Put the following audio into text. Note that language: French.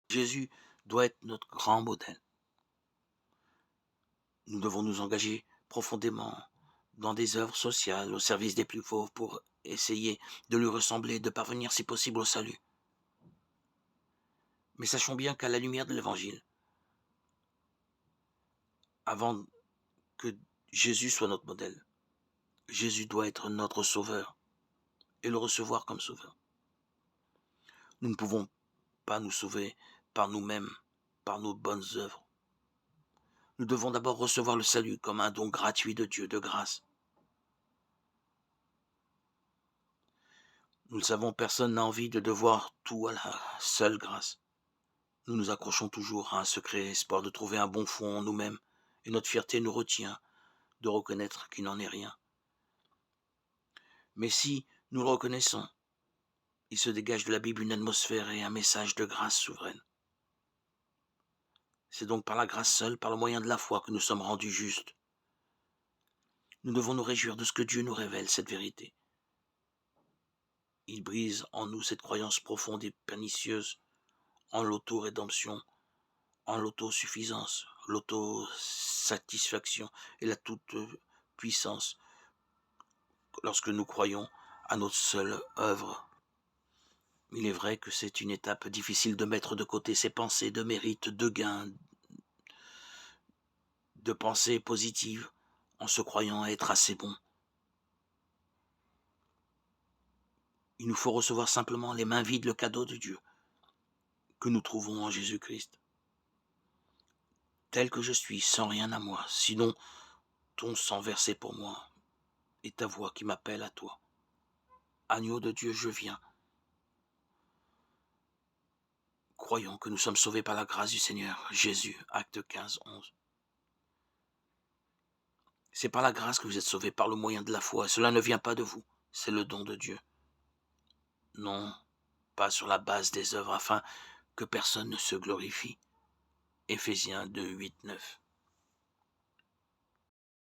Jésus doit être notre grand modèle. Nous devons nous engager profondément dans des œuvres sociales au service des plus pauvres pour essayer de lui ressembler, de parvenir si possible au salut. Mais sachons bien qu'à la lumière de l'Évangile, avant que Jésus soit notre modèle, Jésus doit être notre sauveur et le recevoir comme sauveur. Nous ne pouvons pas nous sauver par nous-mêmes, par nos bonnes œuvres. Nous devons d'abord recevoir le salut comme un don gratuit de Dieu, de grâce. Nous le savons, personne n'a envie de devoir tout à la seule grâce. Nous nous accrochons toujours à un secret espoir de trouver un bon fond en nous-mêmes, et notre fierté nous retient de reconnaître qu'il n'en est rien. Mais si nous le reconnaissons, il se dégage de la Bible une atmosphère et un message de grâce souveraine. C'est donc par la grâce seule, par le moyen de la foi, que nous sommes rendus justes. Nous devons nous réjouir de ce que Dieu nous révèle, cette vérité. Il brise en nous cette croyance profonde et pernicieuse en l'auto-rédemption, en l'autosuffisance, l'autosatisfaction et la toute-puissance lorsque nous croyons à notre seule œuvre. Il est vrai que c'est une étape difficile de mettre de côté ses pensées de mérite, de gain, de pensées positives, en se croyant être assez bon. Il nous faut recevoir simplement les mains vides le cadeau de Dieu que nous trouvons en Jésus-Christ. Tel que je suis, sans rien à moi, sinon ton sang versé pour moi, et ta voix qui m'appelle à toi. Agneau de Dieu, je viens. Croyons que nous sommes sauvés par la grâce du Seigneur. Jésus, acte 15, 11. C'est par la grâce que vous êtes sauvés, par le moyen de la foi. Cela ne vient pas de vous, c'est le don de Dieu. Non, pas sur la base des œuvres, afin que personne ne se glorifie. Éphésiens 2, 8, 9.